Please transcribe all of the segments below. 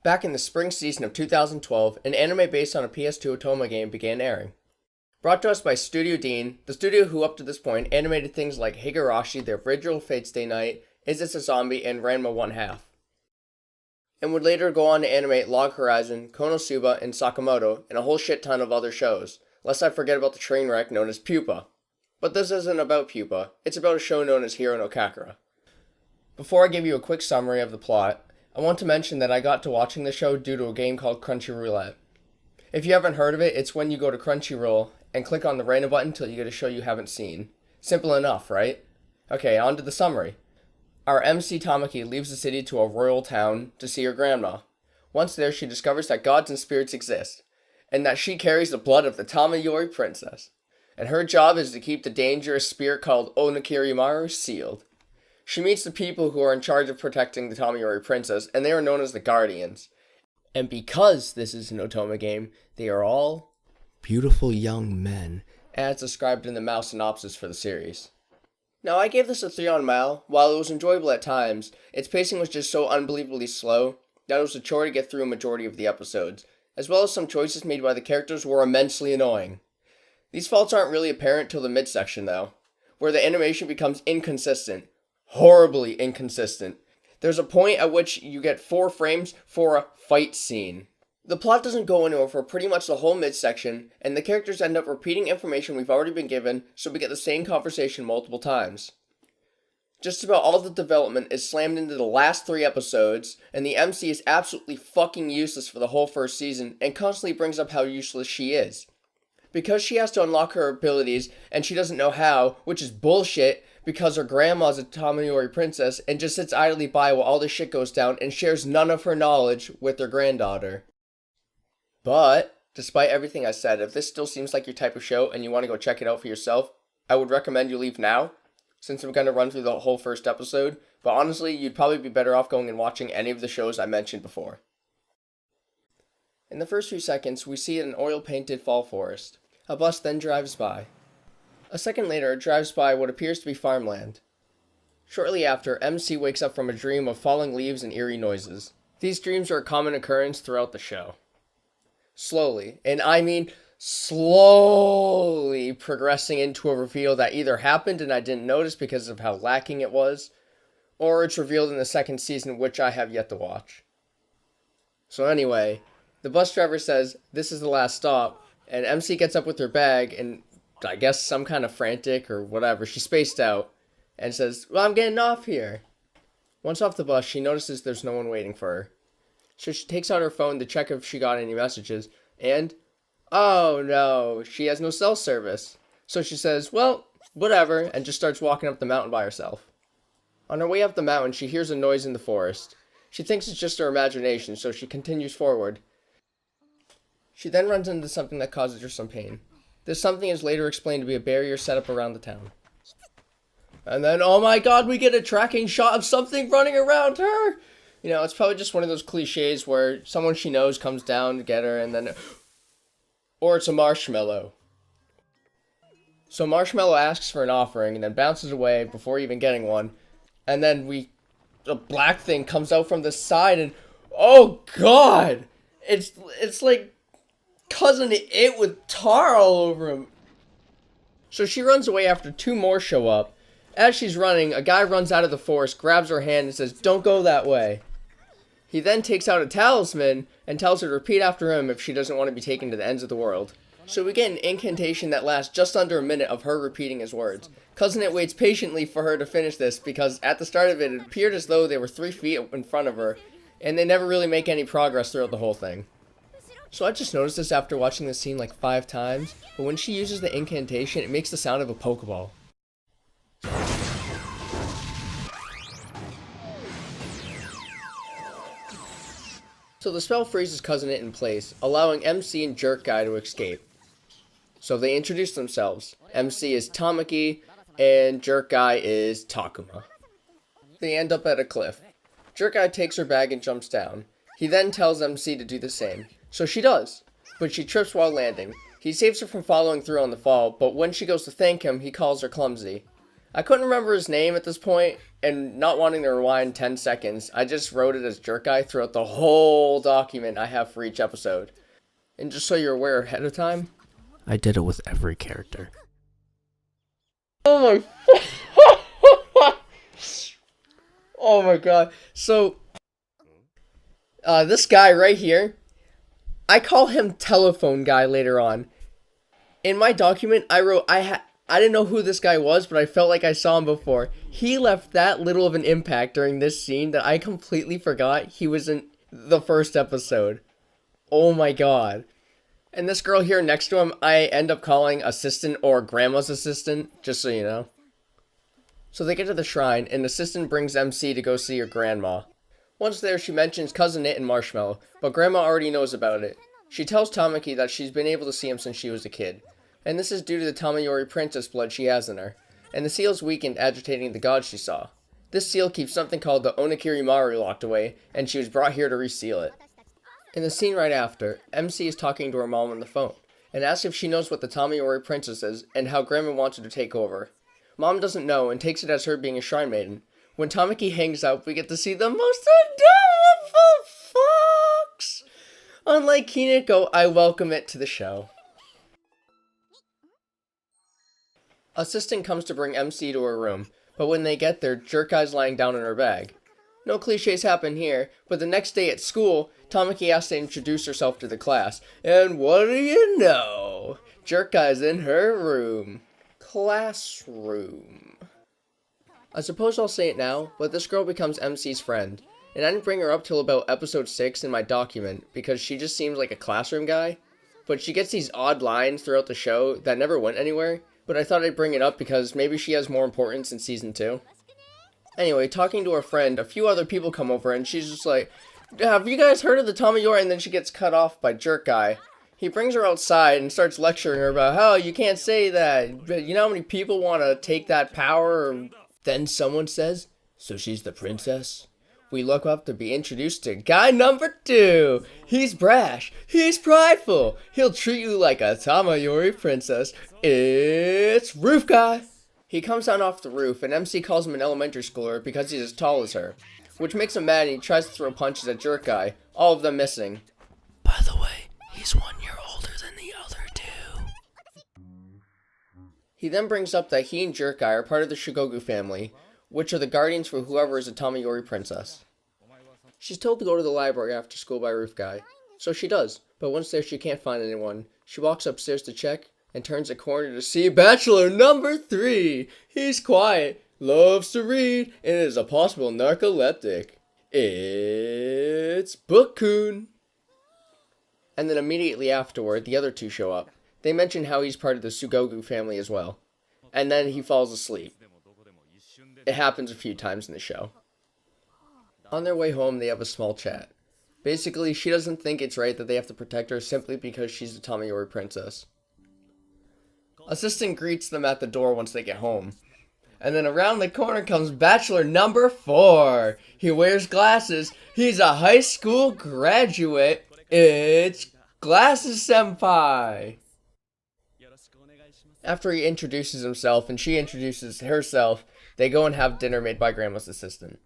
Back in the spring season of 2012, an anime based on a PS2 Otoma game began airing. Brought to us by Studio Dean, the studio who up to this point animated things like Higurashi, The Original Fate Stay Night, Is This a Zombie, and Ranma 1/2. And would later go on to animate Log Horizon, Konosuba, and Sakamoto, and a whole shit ton of other shows, lest I forget about the train wreck known as Pupa. But this isn't about Pupa, it's about a show known as Hirro no Kakera. Before I give you a quick summary of the plot, I want to mention that I got to watching the show due to a game called Crunchy Roulette. If you haven't heard of it, it's when you go to Crunchyroll and click on the random button until you get a show you haven't seen. Simple enough, right? Okay, on to the summary. Our MC Tamaki leaves the city to a royal town to see her grandma. Once there, she discovers that gods and spirits exist, and that she carries the blood of the Tamayori princess. And her job is to keep the dangerous spirit called Onokirimaru sealed. She meets the people who are in charge of protecting the Tamayori princess, and they are known as the Guardians. And because this is an Otoma game, they are all beautiful young men, as described in the mouse synopsis for the series. Now, I gave this a 3 on Mal. While it was enjoyable at times, its pacing was just so unbelievably slow that it was a chore to get through a majority of the episodes, as well as some choices made by the characters were immensely annoying. These faults aren't really apparent till the midsection, though, where the animation becomes inconsistent. Horribly inconsistent. There's a point at which you get 4 frames for a fight scene. The plot doesn't go anywhere for pretty much the whole midsection, and the characters end up repeating information we've already been given, so we get the same conversation multiple times. Just about all the development is slammed into the last 3 episodes, and the MC is absolutely fucking useless for the whole first season, and constantly brings up how useless she is. Because she has to unlock her abilities, and she doesn't know how, which is bullshit, because her grandma's a Tamayori princess, and just sits idly by while all this shit goes down, and shares none of her knowledge with her granddaughter. But, despite everything I said, if this still seems like your type of show, and you want to go check it out for yourself, I would recommend you leave now, since I'm going to run through the whole first episode, but honestly, you'd probably be better off going and watching any of the shows I mentioned before. In the first few seconds, we see an oil-painted fall forest. A bus then drives by. A second later, it drives by what appears to be farmland. Shortly after, MC wakes up from a dream of falling leaves and eerie noises. These dreams are a common occurrence throughout the show. Slowly, and I mean slowly, progressing into a reveal that either happened and I didn't notice because of how lacking it was, or it's revealed in the second season, which I have yet to watch. So anyway, the bus driver says, "This is the last stop," and MC gets up with her bag, and I guess some kind of frantic or whatever, she spaced out, and says, "Well, I'm getting off here." Once off the bus, she notices there's no one waiting for her. So she takes out her phone to check if she got any messages, and, oh no, she has no cell service. So she says, well, whatever, and just starts walking up the mountain by herself. On her way up the mountain, she hears a noise in the forest. She thinks it's just her imagination, so she continues forward. She then runs into something that causes her some pain. This something is later explained to be a barrier set up around the town. And then, oh my god, we get a tracking shot of something running around her! You know, it's probably just one of those cliches where someone she knows comes down to get her and then... Or it's a marshmallow. So Marshmallow asks for an offering and then bounces away before even getting one. And then a black thing comes out from the side and... Oh god! It's like Cousin It with tar all over him. So she runs away after 2 more show up. As she's running, a guy runs out of the forest, grabs her hand and says, "Don't go that way." He then takes out a talisman and tells her to repeat after him if she doesn't want to be taken to the ends of the world. So we get an incantation that lasts just under a minute of her repeating his words. Cousin It waits patiently for her to finish this because at the start of it, it appeared as though they were 3 feet in front of her, and they never really make any progress throughout the whole thing. So I just noticed this after watching this scene like 5 times, but when she uses the incantation, it makes the sound of a Pokeball. So the spell freezes Cousin It in place, allowing MC and Jerk Guy to escape. So they introduce themselves. MC is Tamaki, and Jerk Guy is Takuma. They end up at a cliff. Jerk Guy takes her bag and jumps down. He then tells MC to do the same. So she does, but she trips while landing. He saves her from following through on the fall, but when she goes to thank him, he calls her clumsy. I couldn't remember his name at this point, and not wanting to rewind 10 seconds, I just wrote it as Jerk Guy throughout the whole document I have for each episode. And just so you're aware ahead of time, I did it with every character. Oh my Oh my god. So this guy right here, I call him Telephone Guy later on. In my document, I wrote I didn't know who this guy was, but I felt like I saw him before. He left that little of an impact during this scene that I completely forgot he was in the first episode. Oh my god. And this girl here next to him, I end up calling assistant or grandma's assistant, just so you know. So they get to the shrine, and the assistant brings MC to go see her grandma. Once there, she mentions Cousin It and Marshmallow, but grandma already knows about it. She tells Tamaki that she's been able to see him since she was a kid, and this is due to the Tamayori princess blood she has in her, and the seal's weakened, agitating the god she saw. This seal keeps something called the Onigiri Maru locked away, and she was brought here to reseal it. In the scene right after, MC is talking to her mom on the phone, and asks if she knows what the Tamayori princess is, and how grandma wants her to take over. Mom doesn't know, and takes it as her being a shrine maiden. When Tamaki hangs up, we get to see the most adorable fox! Unlike Kineko, I welcome it to the show. Assistant comes to bring MC to her room, but when they get there, Jerk Guy's lying down in her bag. No cliches happen here, but the next day at school, Tamaki asks to introduce herself to the class, and what do you know? Jerk Guy's in her room. Classroom. I suppose I'll say it now, but this girl becomes MC's friend, and I didn't bring her up till about episode 6 in my document, because she just seems like a classroom guy, but she gets these odd lines throughout the show that never went anywhere, but I thought I'd bring it up because maybe she has more importance in season 2. Anyway, talking to her friend, a few other people come over, and she's just like, have you guys heard of the Tamayori? And then she gets cut off by Jerk Guy. He brings her outside and starts lecturing her about how you can't say that. But you know how many people want to take that power? Then someone says, so she's the princess? We look up to be introduced to guy number 2. He's brash. He's prideful. He'll treat you like a Tamayori princess. It's Roof Guy. He comes down off the roof, and MC calls him an elementary schooler because he's as tall as her, which makes him mad, and he tries to throw punches at Jerk Guy, all of them missing. By the way, he's 1 year older than the other 2. He then brings up that he and Jerk Guy are part of the Shigogu family, which are the guardians for whoever is a Tamayori princess. She's told to go to the library after school by Roof Guy, so she does, but once there she can't find anyone. She walks upstairs to check, and turns a corner to see Bachelor number 3. He's quiet, loves to read, and is a possible narcoleptic. It's Book-kun. And then immediately afterward, the other 2 show up. They mention how he's part of the Shigogu family as well. And then he falls asleep. It happens a few times in the show. On their way home, they have a small chat. Basically, she doesn't think it's right that they have to protect her simply because she's a Tamayori princess. Assistant greets them at the door once they get home. And then around the corner comes Bachelor number 4. He wears glasses. He's a high school graduate. It's Glasses Senpai. After he introduces himself and she introduces herself, they go and have dinner made by Grandma's assistant.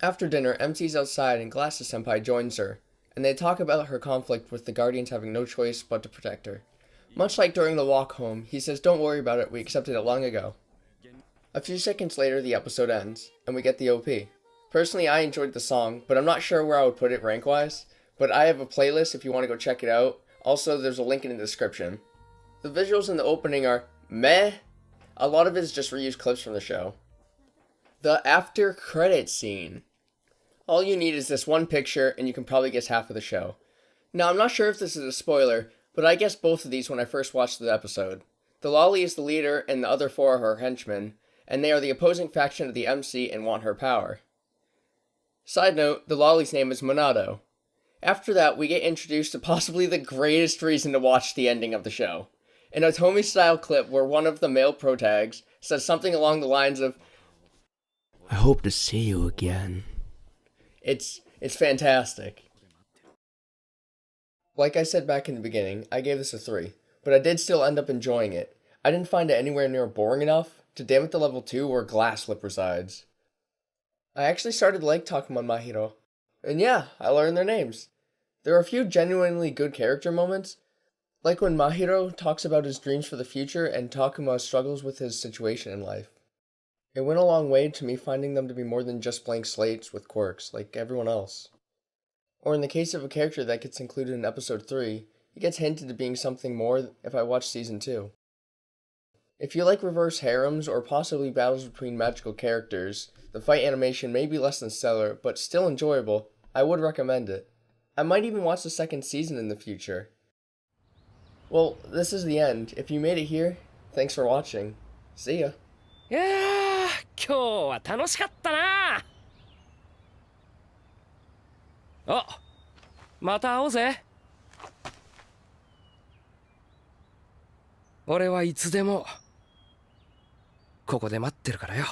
After dinner, MC's outside and Glasses Senpai joins her, and they talk about her conflict with the Guardians having no choice but to protect her. Much like during the walk home, he says, don't worry about it, we accepted it long ago. A few seconds later, the episode ends, and we get the OP. Personally, I enjoyed the song, but I'm not sure where I would put it rank-wise, but I have a playlist if you want to go check it out. Also, there's a link in the description. The visuals in the opening are meh. A lot of it is just reused clips from the show. The after credit scene. All you need is this one picture, and you can probably guess half of the show. Now, I'm not sure if this is a spoiler, but I guessed both of these when I first watched the episode. The lolly is the leader, and the other 4 are her henchmen, and they are the opposing faction of the MC and want her power. Side note, the lolly's name is Monado. After that, we get introduced to possibly the greatest reason to watch the ending of the show. An Otomi-style clip where one of the male protags says something along the lines of, I hope to see you again. It's fantastic. Like I said back in the beginning, I gave this a 3, but I did still end up enjoying it. I didn't find it anywhere near boring enough to Damn It to Level 2 where Glass Lip resides. I actually started to like Takuma and Mahiro. And yeah, I learned their names. There are a few genuinely good character moments, like when Mahiro talks about his dreams for the future and Takuma struggles with his situation in life. It went a long way to me finding them to be more than just blank slates with quirks, like everyone else. Or in the case of a character that gets included in episode 3, it gets hinted to being something more if I watch season 2. If you like reverse harems or possibly battles between magical characters, the fight animation may be less than stellar, but still enjoyable. I would recommend it. I might even watch the second season in the future. Well, this is the end. If you made it here, thanks for watching. See ya. いやー、今日は楽しかったな。あ、また会おうぜ。俺はいつでもここで待ってるからよ。